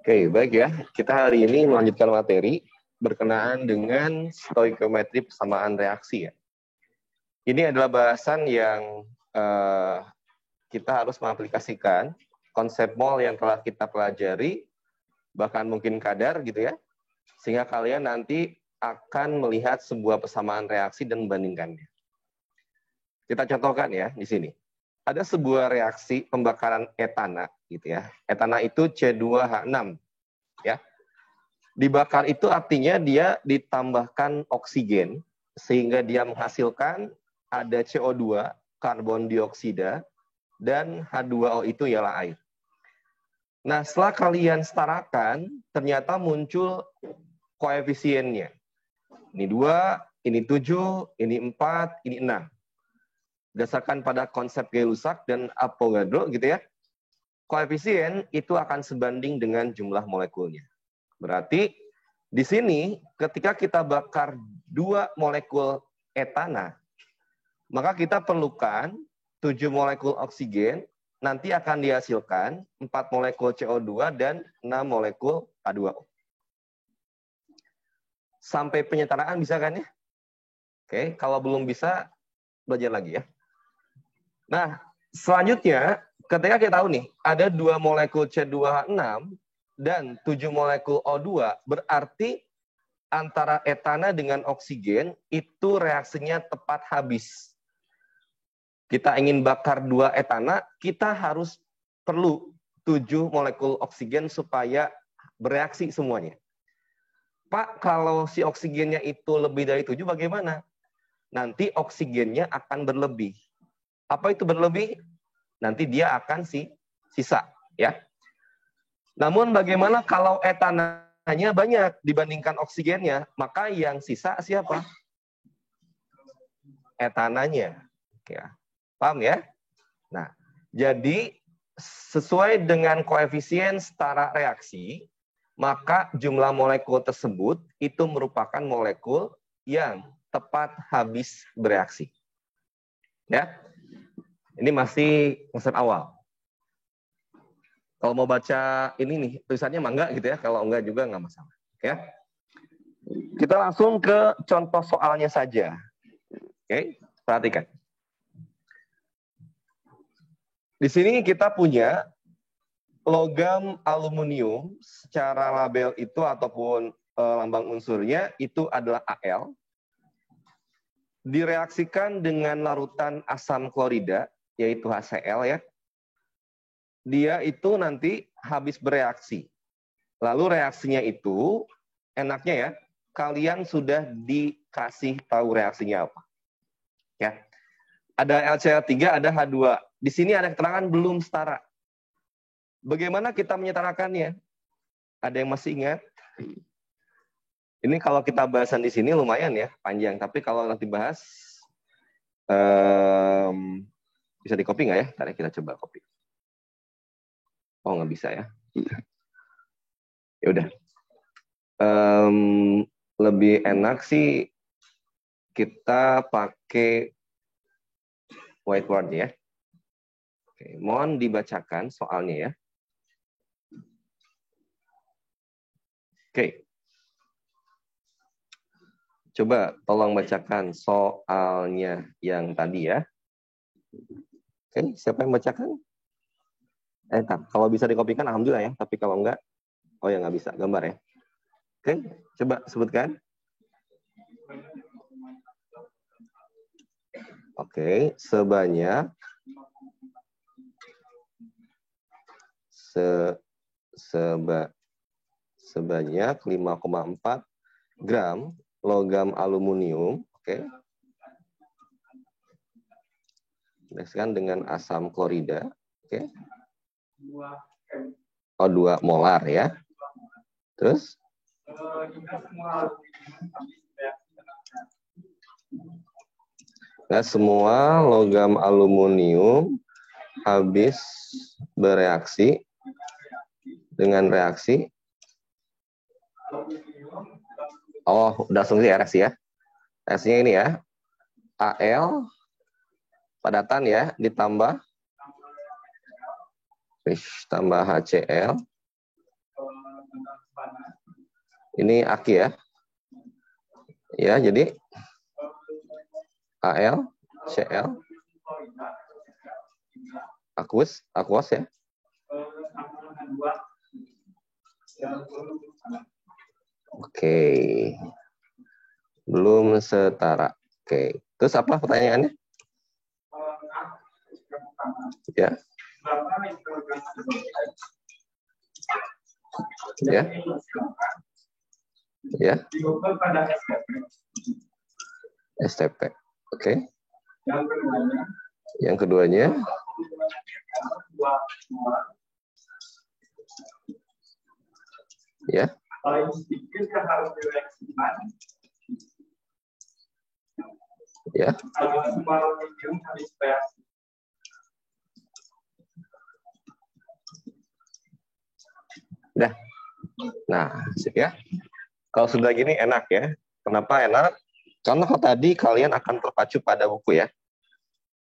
Oke, baik ya. Kita hari ini melanjutkan materi berkenaan dengan stoikiometri persamaan reaksi ya. Ini adalah bahasan yang kita harus mengaplikasikan konsep mol yang telah kita pelajari, bahkan mungkin kadar gitu ya, sehingga kalian nanti akan melihat sebuah persamaan reaksi dan membandingkannya. Kita contohkan ya di sini. Ada sebuah reaksi pembakaran etana gitu ya. Etana itu C2H6 ya. Dibakar itu artinya dia ditambahkan oksigen sehingga dia menghasilkan ada CO2, karbon dioksida, dan H2O itu ialah air. Nah, setelah kalian setarakan, ternyata muncul koefisiennya. Ini 2, ini 7, ini 4, ini 6. Berdasarkan pada konsep Gay-Lussac dan Avogadro gitu ya, koefisien itu akan sebanding dengan jumlah molekulnya. Berarti di sini ketika kita bakar 2 molekul etana, maka kita perlukan 7 molekul oksigen, nanti akan dihasilkan 4 molekul CO2 dan 6 molekul H2O. Sampai penyetaraan bisa kan ya? Oke, kalau belum bisa, belajar lagi ya. Nah, selanjutnya, ketika kita tahu nih, ada 2 molekul C2H6 dan 7 molekul O2, berarti antara etana dengan oksigen itu reaksinya tepat habis. Kita ingin bakar 2 etana, kita harus perlu 7 molekul oksigen supaya bereaksi semuanya. Pak, kalau si oksigennya itu lebih dari 7 bagaimana? Nanti oksigennya akan berlebih. Apa itu berlebih? Nanti dia akan sisa, ya. Namun bagaimana kalau etananya banyak dibandingkan oksigennya? Maka yang sisa siapa? Etananya. Ya. Paham ya? Nah, jadi sesuai dengan koefisien setara reaksi, maka jumlah molekul tersebut itu merupakan molekul yang tepat habis bereaksi. Ya. Ini masih konsep awal. Kalau mau baca ini nih, tulisannya mah enggak gitu ya. Kalau enggak juga enggak masalah. Ya. Kita langsung ke contoh soalnya saja. Oke, perhatikan. Di sini kita punya logam aluminium secara label itu ataupun lambang unsurnya itu adalah Al. Direaksikan dengan larutan asam klorida, yaitu HCl ya. Dia itu nanti habis bereaksi. Lalu reaksinya itu, enaknya ya, kalian sudah dikasih tahu reaksinya apa. Ya. Ada LCl3, ada H2. Di sini ada keterangan belum setara. Bagaimana kita menyetarakannya? Ada yang masih ingat? Ini kalau kita bahasan di sini lumayan ya, panjang. Tapi kalau nanti bahas, bisa di-copy nggak ya? Tadi kita coba copy. Oh, nggak bisa ya. Ya udah. Lebih enak sih kita pakai whiteboard ya. Oke, mohon dibacakan soalnya ya. Oke. Coba tolong bacakan soalnya yang tadi ya. Oke, siapa yang bacakan? Kalau bisa dikopikan alhamdulillah ya, tapi kalau enggak, oh ya nggak bisa, gambar ya. Oke, coba sebutkan. Oke, sebanyak 5,4 gram logam aluminium, oke. Reaksikan dengan asam klorida, oke. Oh, 2 molar ya. Terus? Nah, semua logam aluminium habis bereaksi dengan reaksi. Oh, udah langsung sih reaksi ya. Reaksinya ini ya. Al padatan ya, ditambah HCl Ini aki ya. Ya, jadi Al, Cl, aqueous ya. Oke. Belum setara. Oke. Terus apa pertanyaannya? Ya. Ya. Ya. STP. Oke. Yang keduanya. Ya. Paling sedikit yang harus direaksikan. Ya. Udah. Nah, sip ya. Kalau sudah gini enak ya. Kenapa enak? Karena kalau tadi kalian akan terpacu pada buku ya.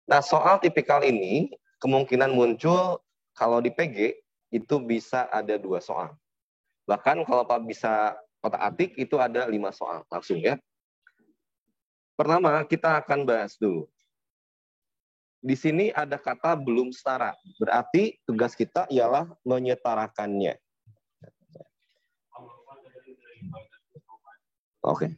Nah, soal tipikal ini kemungkinan muncul kalau di PG itu bisa ada 2 soal. Bahkan kalau Pak bisa otak-atik itu ada 5 soal langsung ya. Pertama, kita akan bahas dulu. Di sini ada kata belum setara. Berarti tugas kita ialah menyetarakannya. Oke.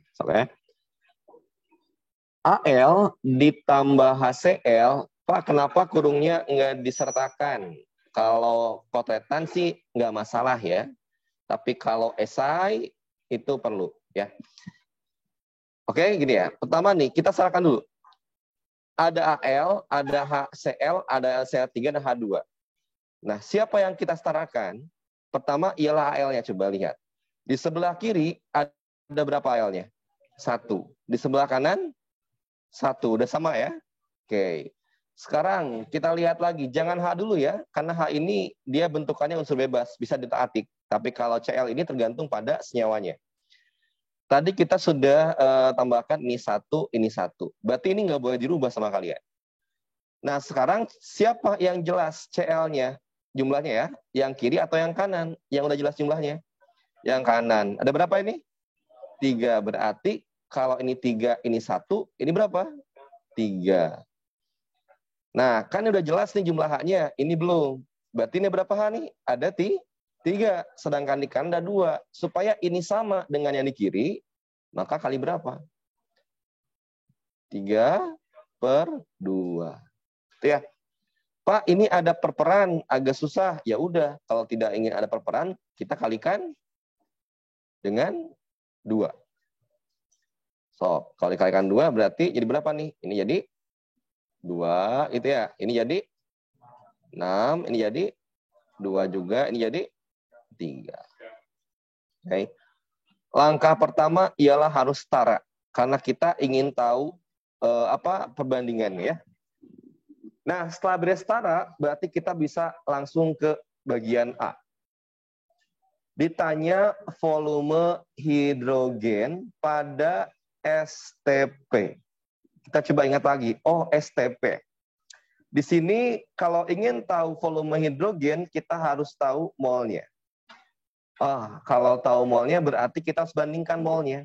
AL ditambah HCl, Pak, kenapa kurungnya nggak disertakan? Kalau kotretan sih nggak masalah ya. Tapi kalau esai itu perlu ya. Oke, gini ya. Pertama nih, kita serahkan dulu. Ada AL, ada HCl, ada LCl3, dan H2. Nah, siapa yang kita setarakan? Pertama ialah AL-nya, coba lihat. Di sebelah kiri ada berapa AL-nya? 1. Di sebelah kanan 1. Udah sama ya? Oke. Sekarang kita lihat lagi. Jangan H dulu ya, karena H ini dia bentukannya unsur bebas, bisa ditarik. Tapi kalau Cl ini tergantung pada senyawanya. Tadi kita sudah tambahkan ini 1, ini 1. Berarti ini nggak boleh dirubah sama kalian. Nah, sekarang siapa yang jelas Cl-nya? Jumlahnya ya? Yang kiri atau yang kanan? Yang udah jelas jumlahnya? Yang kanan. Ada berapa ini? 3. Berarti kalau ini 3, ini 1, ini berapa? 3. Nah, kan udah jelas nih jumlah H-nya. Ini belum. Berarti ini berapa H nih? Ada 3. Sedangkan di kanan ada 2. Supaya ini sama dengan yang di kiri, maka kali berapa? 3/2. Itu ya. Pak, ini ada perperan, agak susah. Ya udah, kalau tidak ingin ada perperan, kita kalikan dengan 2. So, kalau dikalikan 2 berarti jadi berapa nih? Ini jadi 2, itu ya. Ini jadi 6, ini jadi 2 juga, ini jadi 3. Oke. Langkah pertama ialah harus setara. Karena kita ingin tahu apa perbandingannya ya. Nah, setelah bersetara, berarti kita bisa langsung ke bagian A. Ditanya volume hidrogen pada STP. Kita coba ingat lagi. Oh, STP. Di sini kalau ingin tahu volume hidrogen, kita harus tahu molnya. Kalau tahu molnya berarti kita harus bandingkan molnya.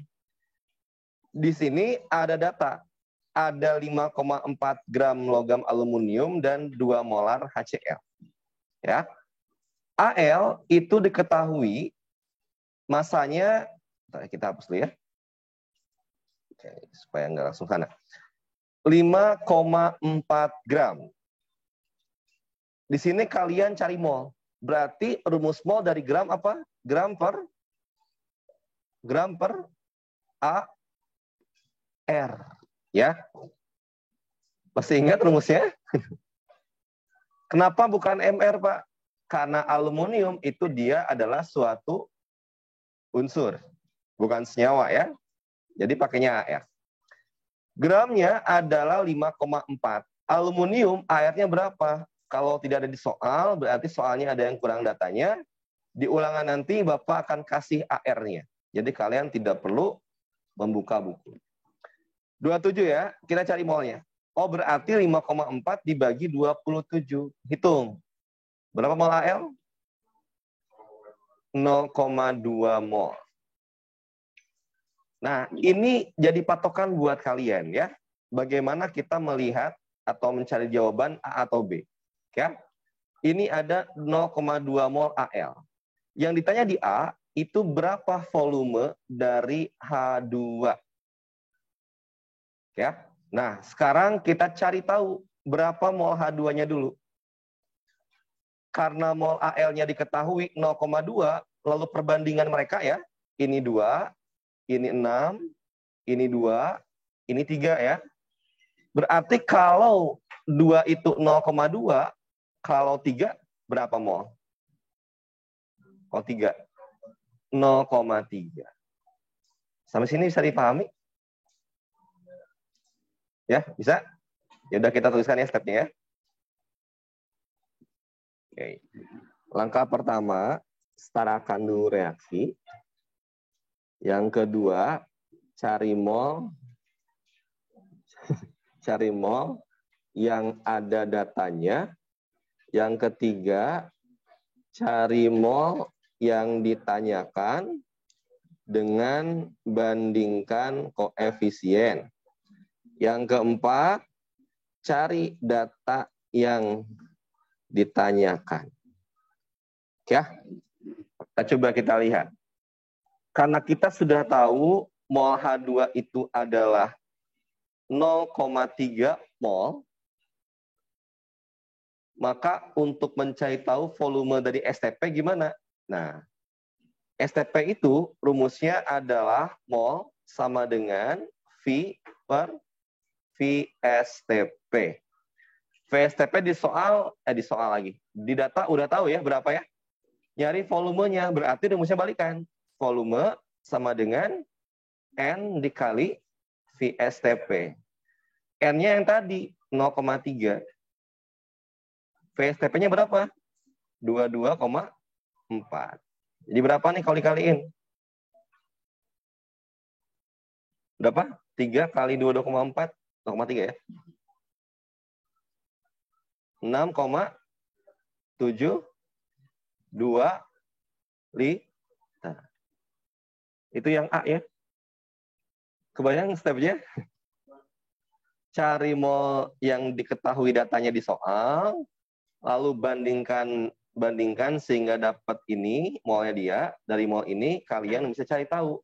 Di sini ada data. Ada 5,4 gram logam aluminium dan 2 molar HCl. Ya. Al itu diketahui masanya, kita hapus dulu ya. Oke, supaya nggak langsung sana. 5,4 gram. Di sini kalian cari mol. Berarti rumus mol dari gram apa? Gram per AR. Ya. Masih ingat rumusnya? Kenapa bukan MR, Pak? Karena aluminium itu dia adalah suatu unsur, bukan senyawa ya. Jadi pakainya AR. Gramnya adalah 5,4. Aluminium AR-nya berapa? Kalau tidak ada di soal, berarti soalnya ada yang kurang datanya. Di ulangan nanti Bapak akan kasih AR-nya. Jadi kalian tidak perlu membuka buku. 27 ya, kita cari molnya. Oh, berarti 5,4 dibagi 27. Hitung. Berapa mol AL? 0,2 mol. Nah, ini jadi patokan buat kalian ya. Bagaimana kita melihat atau mencari jawaban A atau B. Ya. Ini ada 0,2 mol Al. Yang ditanya di A, itu berapa volume dari H2? Ya. Nah, sekarang kita cari tahu berapa mol H2-nya dulu. Karena mol Al-nya diketahui 0,2, lalu perbandingan mereka ya, ini 2, ini 6, ini 2, ini 3 ya. Berarti kalau 2 itu 0,2, kalau 3 berapa mol? Kalau 3, 0,3. Sampai sini bisa dipahami? Ya, bisa? Ya udah kita tuliskan ya stepnya ya. Oke. Langkah pertama, setarakan dulu reaksi. Yang kedua, cari mol yang ada datanya. Yang ketiga, cari mol yang ditanyakan dengan bandingkan koefisien. Yang keempat, cari data yang ditanyakan. Ya, kita lihat. Karena kita sudah tahu mol H2 itu adalah 0,3 mol, maka untuk mencari tahu volume dari STP gimana? Nah, STP itu rumusnya adalah mol sama dengan V per VSTP. VSTP di soal lagi. Di data udah tahu ya berapa ya? Nyari volumenya, berarti rumusnya balikan. Volume sama dengan N dikali VSTP. N-nya yang tadi 0,3. VSTP-nya berapa? 22,4. Jadi berapa nih kalau dikaliin? Berapa? 3 kali 22,4. 0,3 ya. 6,72 liter. Itu yang A ya. Kebayang stepnya? Cari mol yang diketahui datanya di soal, lalu bandingkan sehingga dapat ini, molnya dia. Dari mol ini kalian bisa cari tahu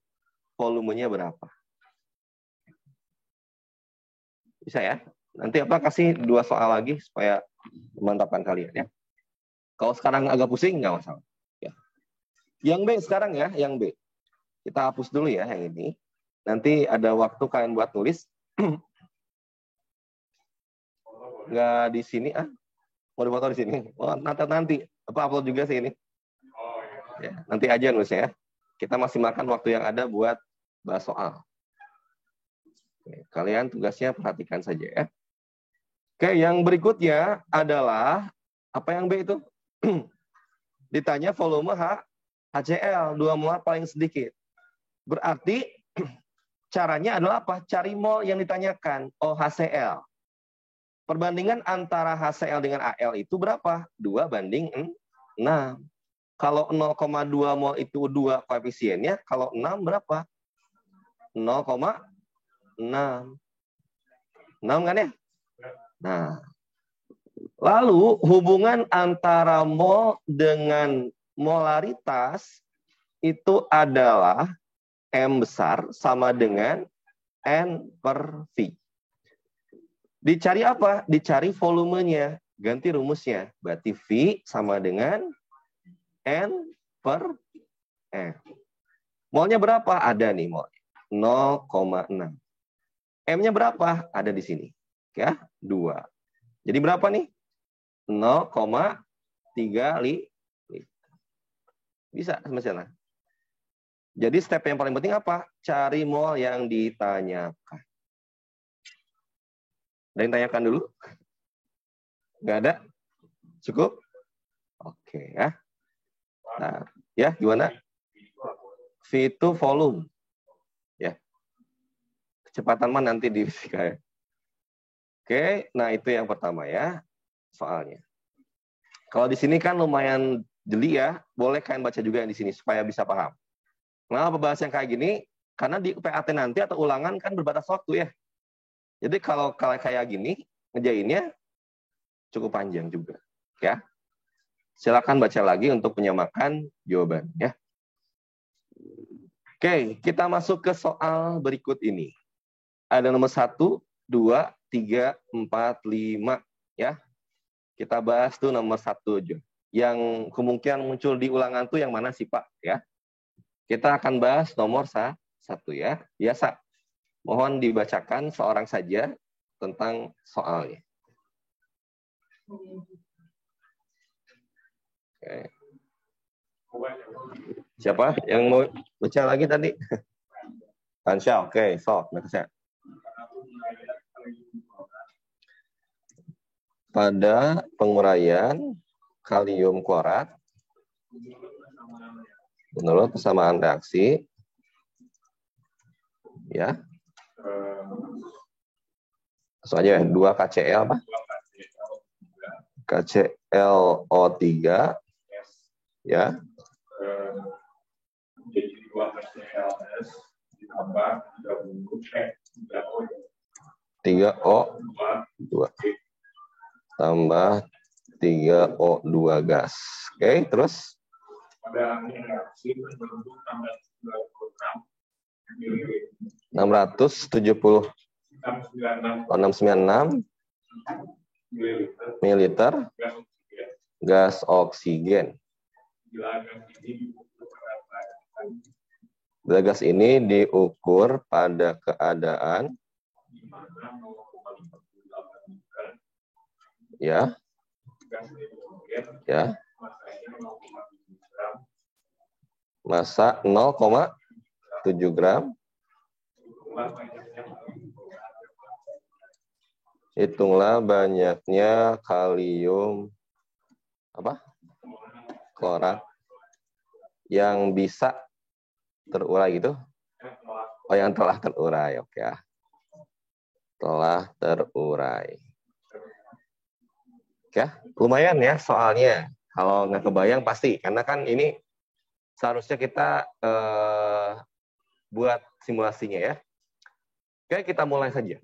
volumenya berapa. Bisa ya? Nanti kasih 2 soal lagi supaya memantapkan kalian ya. Kalau sekarang agak pusing, nggak masalah. Ya. Yang B sekarang ya, yang B. Kita hapus dulu ya yang ini. Nanti ada waktu kalian buat tulis. Nggak di sini mau dipoto di sini. Oh, nanti. Upload juga sih ini. Ya, nanti aja nulisnya ya. Kita masih makan waktu yang ada buat bahas soal. Oke, kalian tugasnya perhatikan saja ya. Oke, yang berikutnya adalah apa yang B itu? Ditanya volume HCl, 2 molar paling sedikit. Berarti caranya adalah apa? Cari mol yang ditanyakan. Oh, HCl. Perbandingan antara HCl dengan Al itu berapa? 2 banding 6. Kalau 0,2 mol itu 2 koefisiennya, kalau 6 berapa? 0,6. 6 kan ya? Nah, lalu hubungan antara mol dengan molaritas itu adalah M besar sama dengan N per V. Dicari apa? Dicari volumenya. Ganti rumusnya. Berarti V sama dengan N per M. Molnya berapa? Ada nih mol. 0,6. M-nya berapa? Ada di sini. Ya, 2. Jadi berapa nih? 0,3 liter. Bisa semestinya. Jadi step yang paling penting apa? Cari mol yang ditanyakan. Ada yang tanyakan dulu? Nggak ada? Cukup? Oke ya. Nah, ya gimana? V itu volume. Ya. Kecepatan mah nanti di fisika ya. Oke, nah itu yang pertama ya soalnya. Kalau di sini kan lumayan jeli ya, boleh kalian baca juga yang di sini supaya bisa paham. Nah, bahas yang kayak gini, Karena di PAT nanti atau ulangan kan berbatas waktu ya. Jadi kalau kayak gini, ngejainnya cukup panjang juga. Ya. Silakan baca lagi untuk menyamakan jawaban. Ya. Oke, kita masuk ke soal berikut ini. Ada nomor 1, 2, 3, 4, 5. Ya. Kita bahas tuh nomor 1 aja. Yang kemungkinan muncul di ulangan tuh yang mana sih Pak? Ya. Kita akan bahas nomor 1 ya. Biasa. Mohon dibacakan seorang saja tentang soalnya. Oke. Siapa yang mau baca lagi tadi? Tansya, oke. So, next. Pada penguraian kalium klorat menurut persamaan reaksi ya. Soalnya 2 KCl apa? KClO3 ya. Jadi 2 KClS ditambah 3O2 tambah 3O2 gas. Oke, terus? Pada reaksi berbentuk tambah 696 mililiter gas oksigen. Bila gas ini diukur pada keadaan ya, massa 0,7 gram. Hitunglah banyaknya kalium klorat yang bisa terurai gitu. Oh, yang telah terurai, oke ya. Telah terurai. Oke, lumayan ya soalnya. Kalau nggak kebayang pasti, karena kan ini seharusnya kita buat simulasinya ya. Oke, kita mulai saja.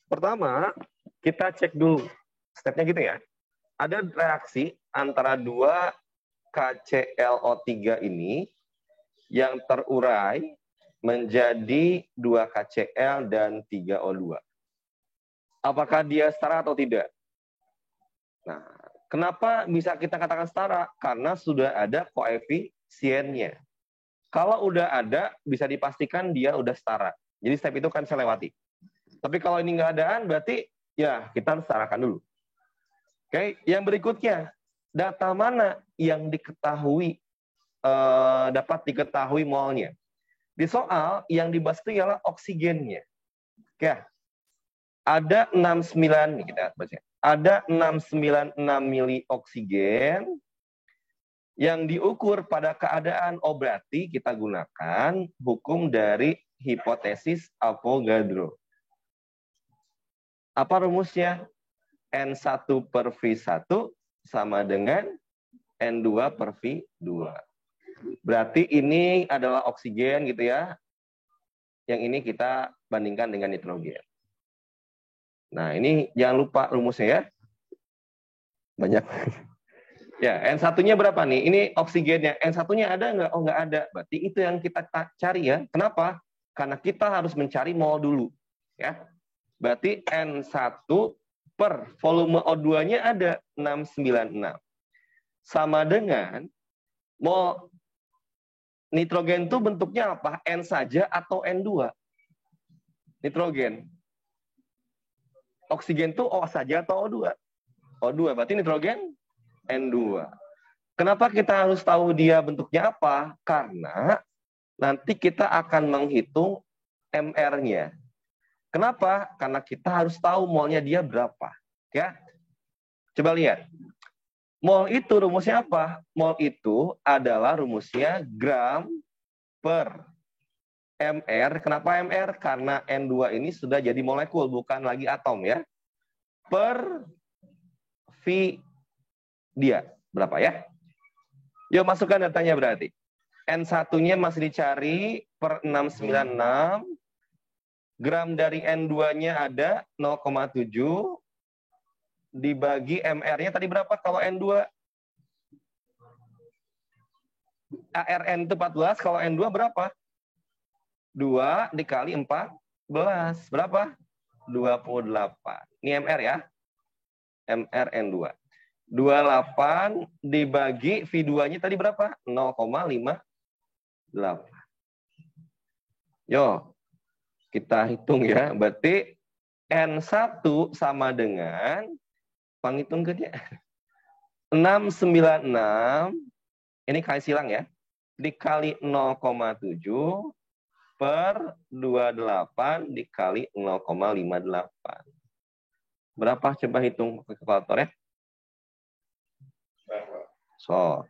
Pertama, kita cek dulu. Stepnya gitu ya. Ada reaksi antara 2 KClO3 ini yang terurai menjadi 2 KCl dan 3O2. Apakah dia setara atau tidak? Nah, kenapa bisa kita katakan setara? Karena sudah ada koefisiennya. Kalau udah ada, bisa dipastikan dia udah setara. Jadi step itu kan saya lewati. Tapi kalau ini nggak adaan, berarti ya kita harus setarakan dulu. Oke, yang berikutnya, data mana yang diketahui dapat diketahui molnya? Di soal yang dibahas itu ialah oksigennya. Oke, ada 69 nih kita baca. Ada 696 mili oksigen yang diukur pada keadaan O, berarti kita gunakan hukum dari hipotesis Avogadro. Apa rumusnya? N1 per V1 sama dengan N2 per V2. Berarti ini adalah oksigen gitu ya. Yang ini kita bandingkan dengan nitrogen. Nah, ini jangan lupa rumusnya ya. Banyak. Ya, N1-nya berapa nih? Ini oksigennya. N1-nya ada nggak? Oh, nggak ada. Berarti itu yang kita cari ya. Kenapa? Karena kita harus mencari mol dulu. Ya. Berarti N1 per volume O2-nya ada 696. Sama dengan mol nitrogen itu bentuknya apa? N saja atau N2? Nitrogen. Oksigen itu O saja atau O2? O2. Berarti nitrogen N2. Kenapa kita harus tahu dia bentuknya apa? Karena nanti kita akan menghitung MR-nya. Kenapa? Karena kita harus tahu molnya dia berapa. Ya, coba lihat. Mol itu rumusnya apa? Mol itu adalah rumusnya gram per MR. Kenapa MR? Karena N2 ini sudah jadi molekul, bukan lagi atom ya. Per V dia. Berapa ya? Yuk masukkan datanya berarti. N1-nya masih dicari per 696. Gram dari N2-nya ada 0,7. Dibagi MR-nya tadi berapa kalau N2? ARN itu 14, kalau N2 berapa? 2 dikali 14. Berapa? 28. Ini MR ya. MR N2. 28 dibagi V2-nya tadi berapa? 0,58. Yo, kita hitung ya. Berarti N1 sama dengan, penghitung kerja, 696, ini kali silang ya, dikali 0,7 per 28 dikali 0,58. Berapa? Coba hitung pakai kalkulator ya. So,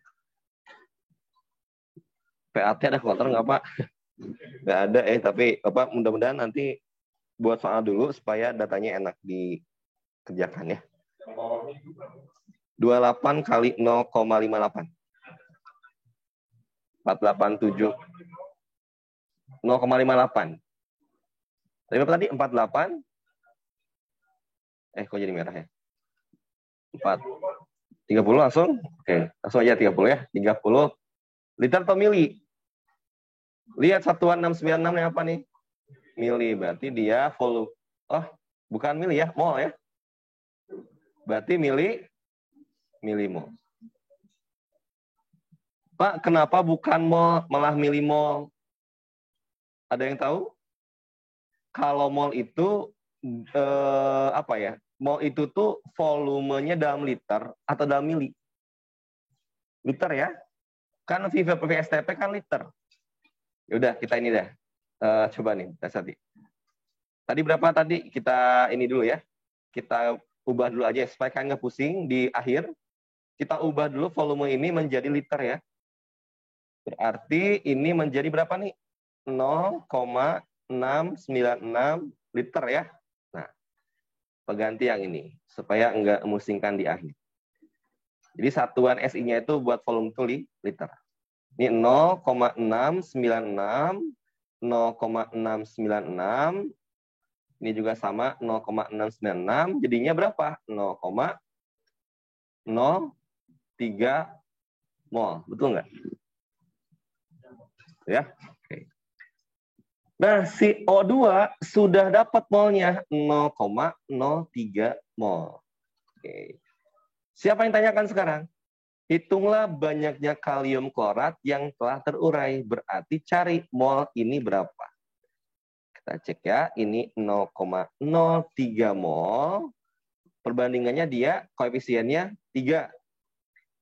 PAT ada kalkulator nggak Pak? Nggak ada tapi Bapak mudah-mudahan nanti buat soal dulu supaya datanya enak dikerjakan ya. 28 kali 0,58. 487. 0,58. Tadi berapa tadi? 48. Kok jadi merah ya? 30 langsung? Oke, langsung aja 30 ya. 30 liter atau mili? Lihat satuan 696 yang apa nih? Mili, berarti dia volume. Oh, bukan mili ya, mol ya. Berarti milimol. Pak, kenapa bukan mol malah milimol? Ada yang tahu? Kalau mol itu apa ya? Mol itu tuh volumenya dalam liter atau dalam mili? Liter ya? Kan VSTP kan liter. Yaudah, kita ini dah. Coba nih, Dasati. Tadi berapa tadi? Kita ini dulu ya. Kita ubah dulu aja supaya kalian nggak pusing di akhir. Kita ubah dulu volume ini menjadi liter ya. Berarti ini menjadi berapa nih? 0,696 liter ya. Nah, pengganti yang ini supaya nggak memusingkan di akhir. Jadi satuan SI-nya itu buat volume itu liter. Ini 0,696, 0,696. Ini juga sama 0,696. Jadinya berapa? 0,03 mol. Betul nggak? Ya. Oke. Nah, si O2 sudah dapat molnya 0,03 mol. Oke. Siapa yang tanyakan sekarang? Hitunglah banyaknya kalium klorat yang telah terurai. Berarti cari mol ini berapa. Kita cek ya. Ini 0,03 mol. Perbandingannya dia koefisiennya 3.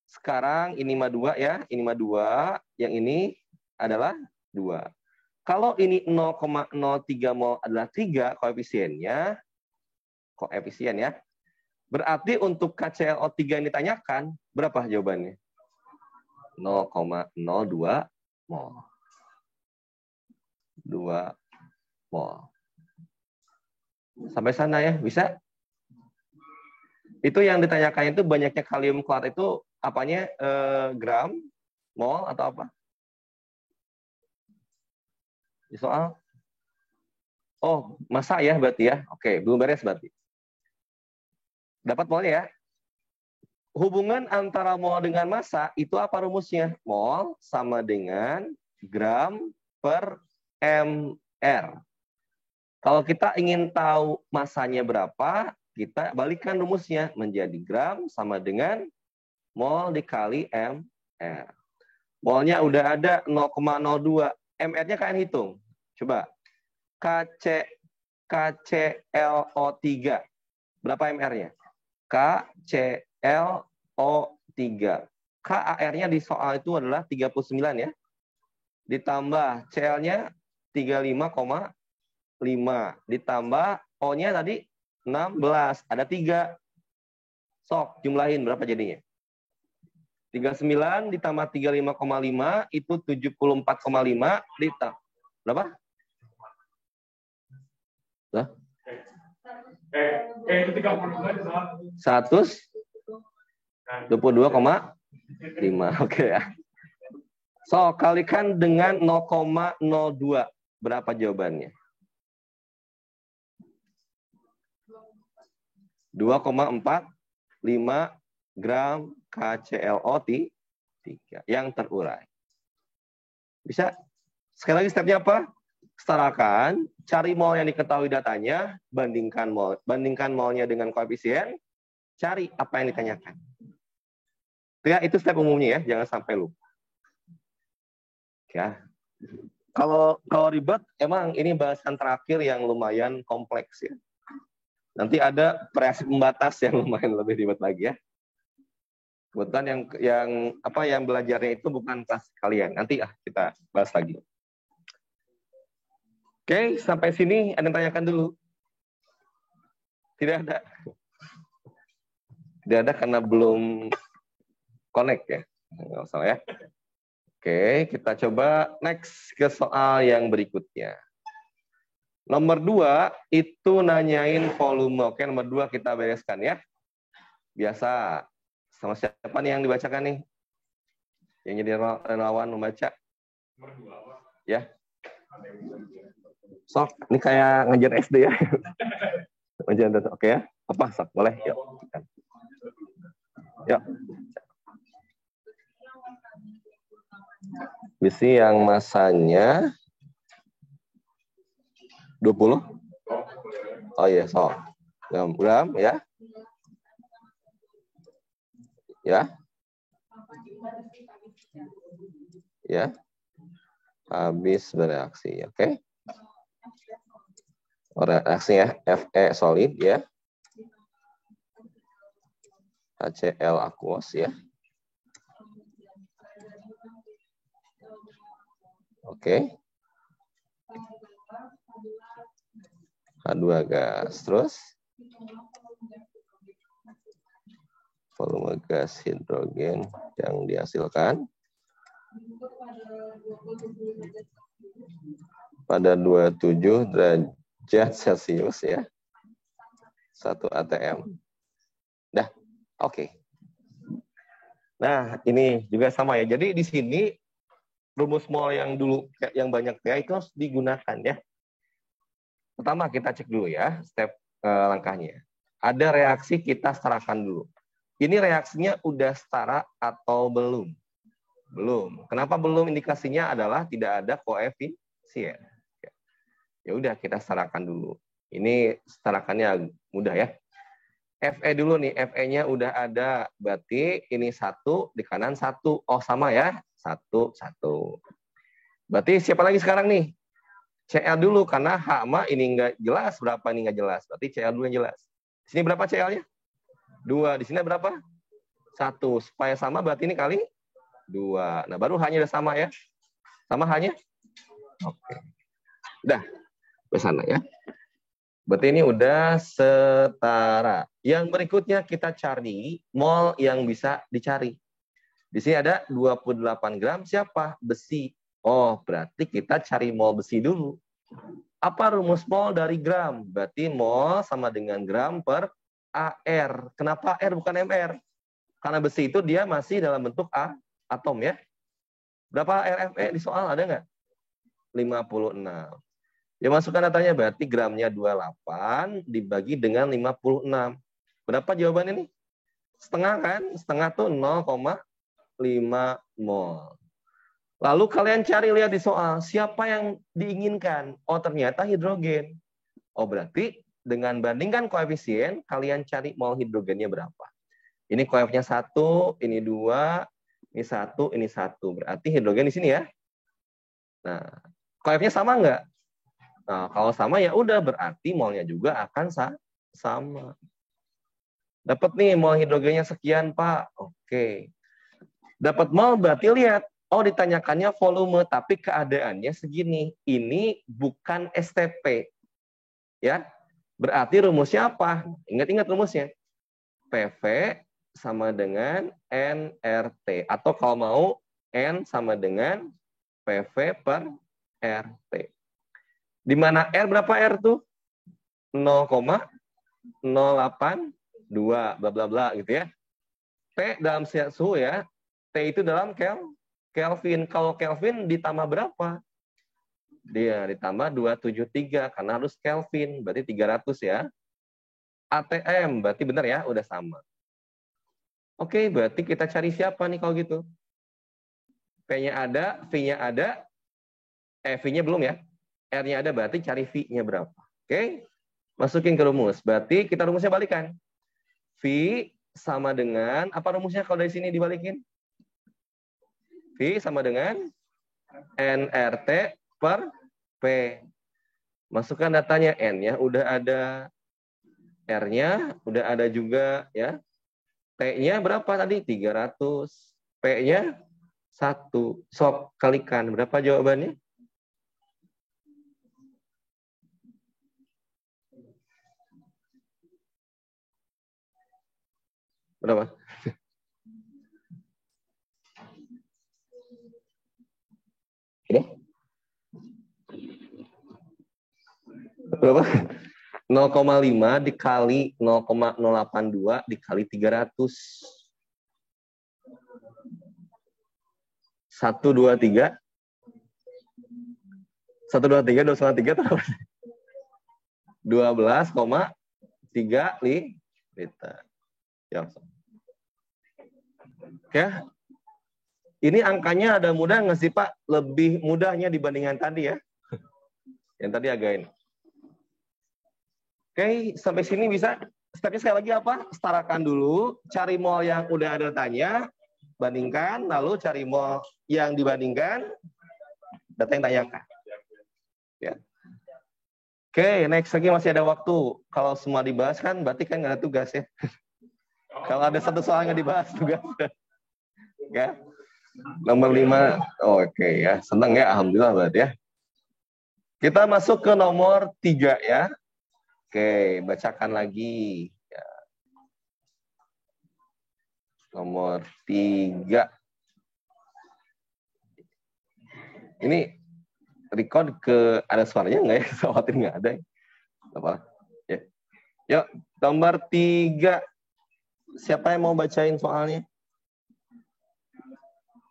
Sekarang ini mah 2 ya. Ini mah 2. Yang ini adalah 2. Kalau ini 0,03 mol adalah 3 koefisiennya. Koefisien ya. Berarti untuk KClO3 yang ditanyakan, berapa jawabannya? 0,02 mol. 2 mol. Sampai sana ya, bisa? Itu yang ditanyakan itu banyaknya kalium klorat itu apanya? Gram, mol, atau apa? Di soal? Oh, massa ya berarti ya. Oke, belum beres berarti. Dapat molnya ya? Hubungan antara mol dengan massa itu apa rumusnya? Mol sama dengan gram per mr. Kalau kita ingin tahu massanya berapa, kita balikkan rumusnya menjadi gram sama dengan mol dikali mr. Molnya udah ada 0,02. MR-nya kalian hitung. Coba. KClO3. Berapa MR-nya? KClO3. KAR-nya di soal itu adalah 39 ya. Ditambah Cl-nya 35,5. Ditambah O-nya tadi 16. Ada 3. Sok, jumlahin berapa jadinya? 39 ditambah 35,5 itu 74,5 ditambah. Berapa? Nah? Itu 122,5. Oke ya. So, kalikan dengan 0,02. Berapa jawabannya? 2,45 gram KClO3 yang terurai. Bisa? Sekali lagi stepnya apa? Setarakan, cari mol yang diketahui datanya, bandingkan molnya dengan koefisien, cari apa yang ditanyakan. Ya, itu step umumnya ya, jangan sampai lupa. Ya. Kalau ribet, emang ini bahasan terakhir yang lumayan kompleks ya. Nanti ada reaksi pembatas yang lumayan lebih ribet lagi ya. Kebetulan yang belajarnya itu bukan kelas kalian. Nanti kita bahas lagi. Oke, sampai sini ada yang tanyakan dulu. Tidak ada. Tidak ada karena belum connect ya. Nggak usah ya. Oke, kita coba next ke soal yang berikutnya. Nomor 2 itu nanyain volume. Oke, nomor 2 kita bereskan ya. Biasa. Sama siapa nih yang dibacakan nih? Yang jadi relawan membaca? Ya. Sok, ini kayak ngajar SD ya. Ngajar data. Oke ya. Apa, Sok? Boleh? Yuk. Yuk. Besi yang masanya 20. Oh iya, Sok. Gram ya. Ya. Ya. Habis bereaksi, oke. Reaksi ya, Fe solid ya. HCl aquos ya. Oke. H2 gas. Terus volume gas hidrogen yang dihasilkan pada 27 derajat Celcius ya. 1 atm. Dah, oke. Nah, ini juga sama ya. Jadi di sini rumus mol yang dulu yang banyak ya itu harus digunakan ya. Pertama kita cek dulu ya step langkahnya. Ada reaksi, kita setarakan dulu. Ini reaksinya udah setara atau belum? Belum. Kenapa belum? Indikasinya adalah tidak ada koefisien. Ya udah kita setarakan dulu. Ini setarakannya mudah ya. Fe dulu nih, Fe-nya udah ada. Berarti ini 1, di kanan 1. Oh sama ya, 1, 1. Berarti siapa lagi sekarang nih? Cl dulu, karena H mah ini nggak jelas, berapa ini nggak jelas. Berarti Cl dulu yang jelas. Di sini berapa Cl-nya? 2. Di sini berapa? 1. Supaya sama berarti ini kali 2. Nah baru H-nya udah sama ya. Sama H-nya? Oke. Udah. Ke sana ya. Berarti ini udah setara. Yang berikutnya kita cari mol yang bisa dicari. Di sini ada 28 gram. Siapa? Besi. Oh, berarti kita cari mol besi dulu. Apa rumus mol dari gram? Berarti mol sama dengan gram per AR. Kenapa AR bukan MR? Karena besi itu dia masih dalam bentuk atom ya. Berapa RFE di soal ada nggak? 56. Ya masukkan datanya, berarti gramnya 28 dibagi dengan 56. Berapa jawabannya nih? Setengah kan? Setengah tuh 0,5 mol. Lalu kalian cari lihat di soal, siapa yang diinginkan? Oh ternyata hidrogen. Oh berarti dengan bandingkan koefisien, kalian cari mol hidrogennya berapa? Ini koefnya 1, ini 2, ini 1, ini 1. Berarti hidrogen di sini ya. Nah, koefnya sama nggak? Nah, kalau sama ya udah berarti molnya juga akan sama. Dapat nih mol hidrogennya sekian, Pak. Oke. Dapat mol berarti lihat, oh ditanyakannya volume, tapi keadaannya segini. Ini bukan STP. Ya. Berarti rumusnya apa? Ingat-ingat rumusnya. PV sama dengan nRT. Atau kalau mau, N sama dengan PV per RT. Di mana R berapa R tuh? 0,082 bla bla bla gitu ya. T dalam suhu ya. T itu dalam Kelvin. Kalau Kelvin ditambah berapa? Dia ditambah 273 karena harus Kelvin, berarti 300 ya. ATM, berarti benar ya, udah sama. Oke, berarti kita cari siapa nih kalau gitu? P-nya ada, V-nya ada, V-nya belum ya. R-nya ada, berarti cari V-nya berapa. Oke, masukin ke rumus. Berarti kita rumusnya balikan. V sama dengan, apa rumusnya kalau dari sini dibalikin? V sama dengan nRT per P. Masukkan datanya, N-nya udah ada, R-nya udah ada juga ya. T-nya berapa tadi? 300. P-nya 1. Sob, kalikan. Berapa jawabannya? Berapa? Udah? Berapa? 0,5 dikali 0,082 dikali 300. 1, 2, 3. 1, 2, 3, 2, 3 berapa? 12,3 liter. Ya. Oke. Ini angkanya ada mudah nggak sih Pak? Lebih mudahnya dibandingkan tadi ya. Yang tadi agak ini. Oke, sampai sini bisa. Stepnya sekali lagi apa? Setarakan dulu, cari mol yang udah ada tanya, bandingkan, lalu cari mol yang dibandingkan, data yang tanyakan. Ya. Oke, next lagi masih ada waktu. Kalau semua dibahas kan, berarti kan nggak ada tugas ya. Kalau ada satu soal nggak dibahas tugas. Ya. Nomor 5, oke ya, senang ya, alhamdulillah berarti ya. Kita masuk ke nomor 3 ya. Oke, bacakan lagi. Ya. Nomor 3. Ini record ke ada suaranya nggak ya? Khawatir nggak ada. Apa? Ya. Yuk, nomor 3. Siapa yang mau bacain soalnya?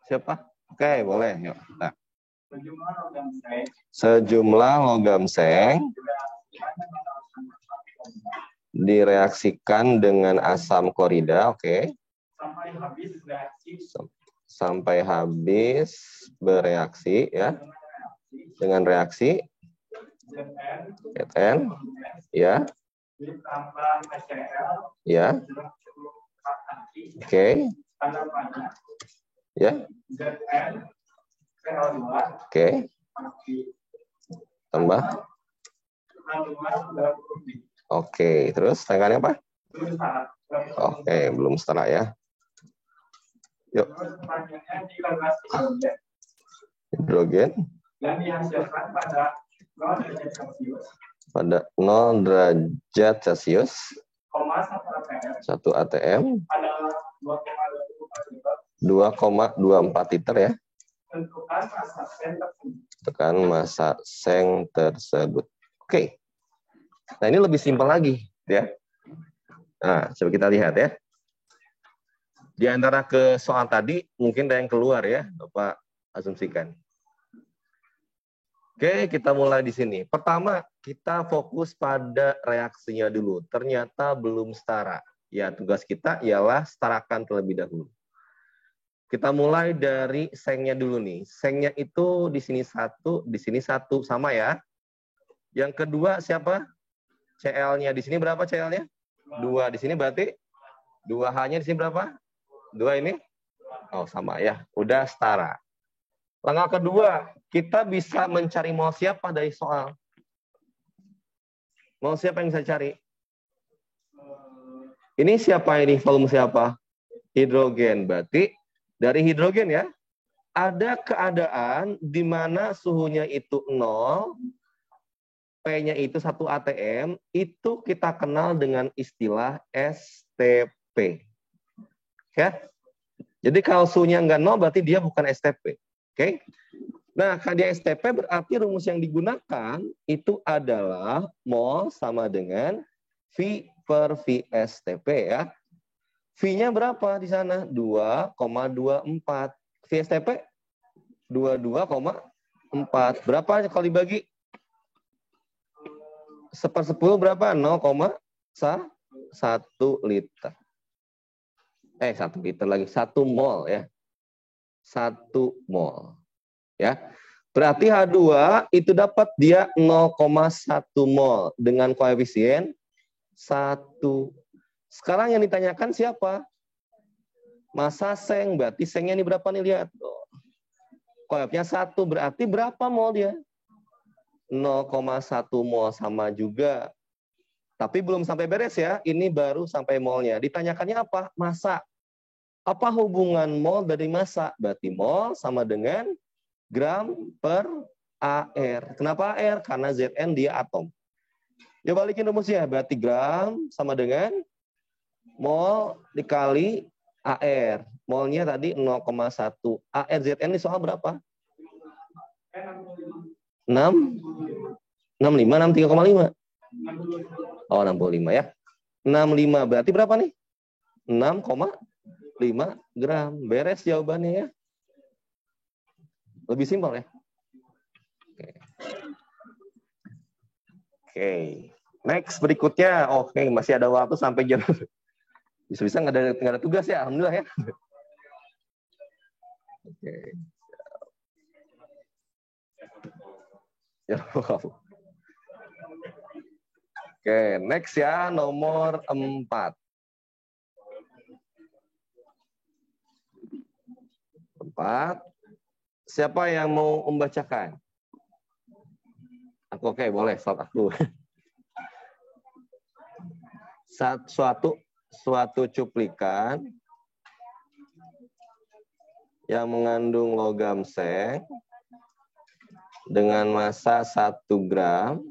Siapa? Oke, boleh. Yuk. Nah. Sejumlah logam seng direaksikan dengan asam klorida, oke. Sampai habis bereaksi ya. Dengan reaksi Zn ya. Ya. Oke. Ya. Oke. Tambah. Oke, terus tanggalnya apa? Oke, belum setara ya. Yuk. Hidrogen. Dan dihasilkan pada 0 derajat Celcius. Pada 0 derajat Celcius. 1 ATM. 2,24 liter ya. Tentukan massa seng tersebut. Oke. Nah, ini lebih simpel lagi, ya. Nah, coba kita lihat ya. Di antara ke soal tadi, mungkin ada yang keluar ya, Bapak asumsikan. Oke, kita mulai di sini. Pertama, kita fokus pada reaksinya dulu. Ternyata belum setara. Ya, tugas kita ialah setarakan terlebih dahulu. Kita mulai dari sengnya dulu nih. Sengnya itu di sini 1, di sini 1, sama ya. Yang kedua siapa? CL-nya di sini berapa CL-nya? 2. Di sini berarti 2H-nya di sini berapa? 2 ini? Oh, sama ya. Udah setara. Langkah kedua, kita bisa mencari mol siapa dari soal? Mol siapa yang bisa cari? Ini siapa ini? Volume siapa? Hidrogen. Berarti dari hidrogen ya. Ada keadaan di mana suhunya itu 0, P-nya itu 1 ATM, itu kita kenal dengan istilah STP. Ya. Jadi kalau suhunya nggak 0, berarti dia bukan STP. Oke. Nah, kalau dia STP berarti rumus yang digunakan itu adalah mol sama dengan V per V STP ya. V-nya berapa di sana? 2,24. V STP 22,4. Berapa kalau dibagi? 1/10 berapa? 0,1 liter. 1 liter lagi. 1 mol ya. 1 mol. Ya. Berarti H2 itu dapat dia 0,1 mol dengan koefisien 1. Sekarang yang ditanyakan siapa? Massa seng. Berarti sengnya ini berapa nih? Lihat. Koefnya 1. Berarti berapa mol dia? 0,1 mol sama juga. Tapi belum sampai beres ya. Ini baru sampai molnya. Ditanyakannya apa? Massa. Apa hubungan mol dari massa? Berarti mol sama dengan gram per AR. Kenapa AR? Karena Zn dia atom. Ya balikin rumusnya. Berarti gram sama dengan mol dikali AR. Molnya tadi 0,1. AR Zn ini soal berapa? 6? 65, 63,5. Oh, 65 ya. 65 berarti berapa nih? 6,5 gram. Beres jawabannya ya. Lebih simpel ya. Oke. Next berikutnya. Oke, masih ada waktu sampai jam. Bisa-bisa nggak ada tugas ya. Alhamdulillah ya. Oke. Ya, oke, next ya, nomor 4. 4. Siapa yang mau membacakan? Aku oke, boleh, start aku. Suatu cuplikan yang mengandung logam seng dengan massa 1 gram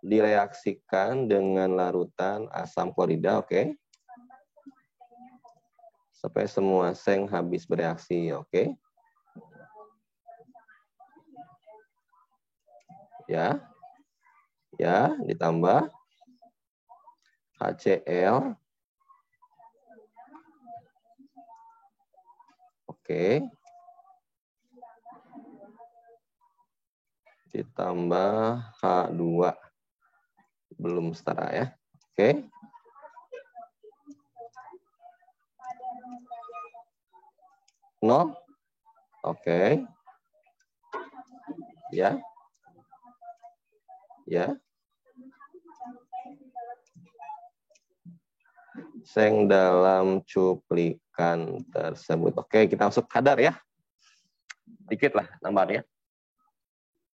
direaksikan dengan larutan asam klorida, oke. Sampai semua seng habis bereaksi, oke. Ya. Ya, ditambah HCl. Oke. Ditambah H2. Belum setara ya. Oke. Nol. Oke. Ya. Ya. Seng dalam cuplikan tersebut. Oke, kita masuk kadar ya. Dikit lah nambahannya.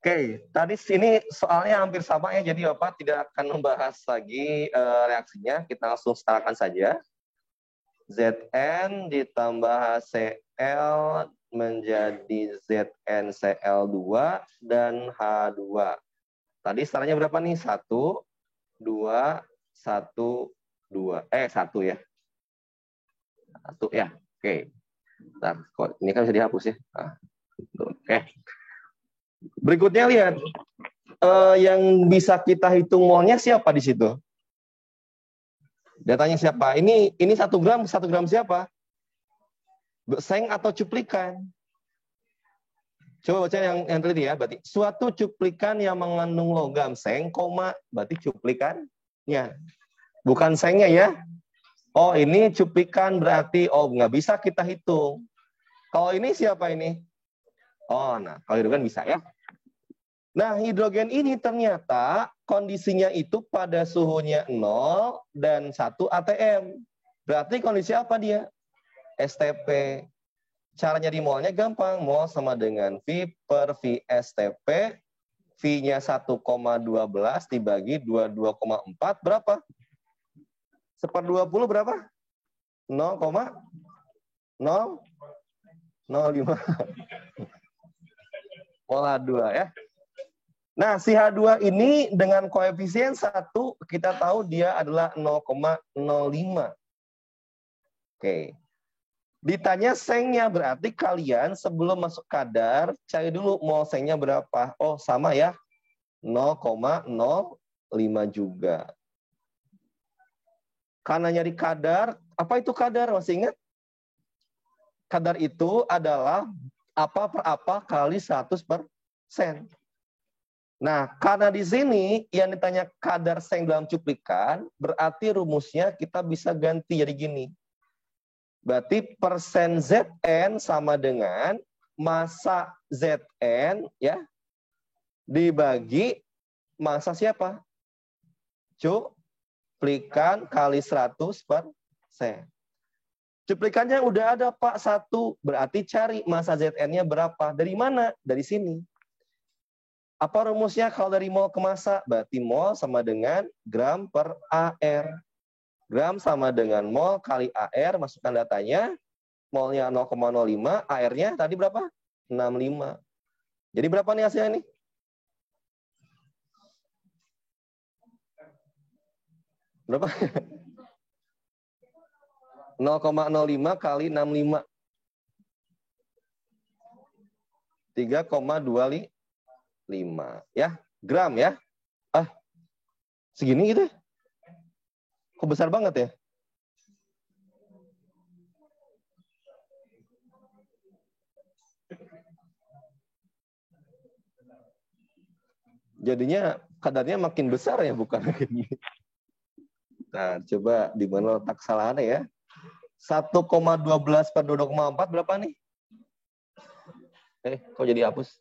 Oke, tadi sini soalnya hampir sama ya, jadi Bapak tidak akan membahas lagi reaksinya. Kita langsung setarakan saja. Zn ditambah HCl menjadi ZnCl2 dan H2. Tadi setaranya berapa nih? 1, 2, 1, 2. 1 ya. 1 ya. Oke. Bentar, ini kan bisa dihapus ya. Nah, oke. Berikutnya lihat. Yang bisa kita hitung molnya siapa di situ? Datanya siapa? Ini 1 gram siapa? Seng atau cuplikan? Coba baca yang teliti ya. Berarti suatu cuplikan yang mengandung logam seng, berarti cuplikannya. Bukan sengnya ya. Oh, ini cuplikan berarti, nggak bisa kita hitung. Kalau ini siapa ini? Oh, nah, kalau hidrogen bisa ya. Nah, hidrogen ini ternyata kondisinya itu pada suhunya 0 dan 1 atm. Berarti kondisi apa dia? STP. Caranya di molnya gampang. Mol sama dengan V per V STP. V-nya 1,12 dibagi 22,4 berapa? 1/20 berapa? 0,005. Mol H2 ya. Nah, si H2 ini dengan koefisien 1, kita tahu dia adalah 0,05. Oke. Ditanya sengnya, berarti kalian sebelum masuk kadar, cari dulu mol sengnya berapa. Oh, sama ya. 0,05 juga. Karena nyari kadar, apa itu kadar? Masih ingat? kadar itu adalah apa per apa kali 100%. Nah, karena di sini yang ditanya kadar seng dalam cuplikan, berarti rumusnya kita bisa ganti jadi gini. Berarti persen Zn sama dengan massa Zn ya dibagi massa siapa? Cuplikan kali 100%. Cuplikannya udah ada Pak 1, berarti cari massa Zn-nya berapa? Dari mana? Dari sini. Apa rumusnya kalau dari mol ke massa? Berarti mol sama dengan gram per AR. Gram sama dengan mol kali AR, masukkan datanya. Molnya 0,05, AR-nya tadi berapa? 65. Jadi berapa nih hasilnya nih? Berapa? 0,05 kali 65. 3,25 ya, gram ya. Segini gitu. Kok besar banget ya? Jadinya kadarnya makin besar ya, bukan gini. Nah, coba di mana letak kesalahannya ya? 1,12 per 2,4 berapa nih? Kok jadi hapus?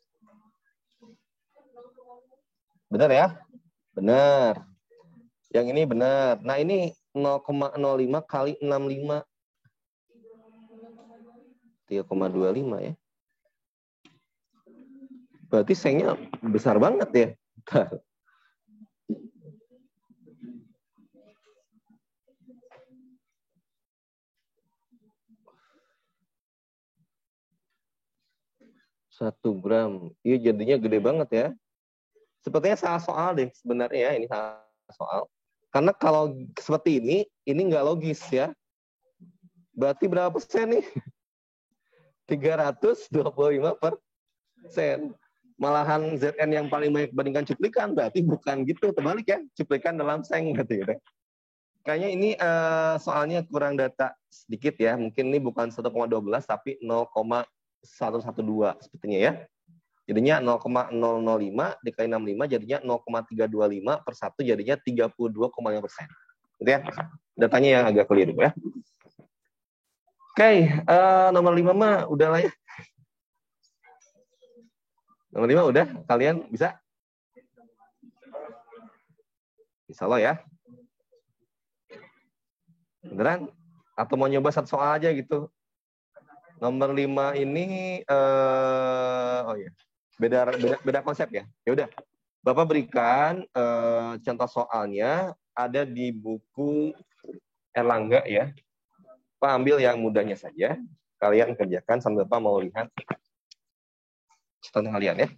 Benar ya? Benar. Yang ini benar. Nah, ini 0,05 kali 65. 3,25 ya. Berarti sengnya besar banget ya. Satu gram. Iya, jadinya gede banget ya. Sepertinya salah soal deh sebenarnya ya, ini salah soal. Karena kalau seperti ini nggak logis ya. Berarti berapa persen nih? 325%. Malahan Zn yang paling banyak dibandingkan cuplikan, berarti bukan gitu, terbalik ya. Cuplikan dalam seng berarti gitu. Kayaknya ini soalnya kurang data sedikit ya. Mungkin ini bukan 1,12 tapi 0,112 sepertinya ya. Jadinya 0,005 dikali 65 jadinya 0,325 per 1 jadinya 32,5%. Gitu ya. Datanya yang agak keliru ya. Oke, nomor 5 mah udah lah ya. Nomor 5 udah, kalian bisa? Insya Allah ya. Beneran? Atau mau nyoba satu soal aja gitu? Nomor 5 ini, oh ya, beda konsep ya. Ya udah, Bapak berikan contoh soalnya ada di buku Erlangga ya. Pak ambil yang mudahnya saja. Kalian kerjakan sambil Bapak mau lihat contoh kalian ya.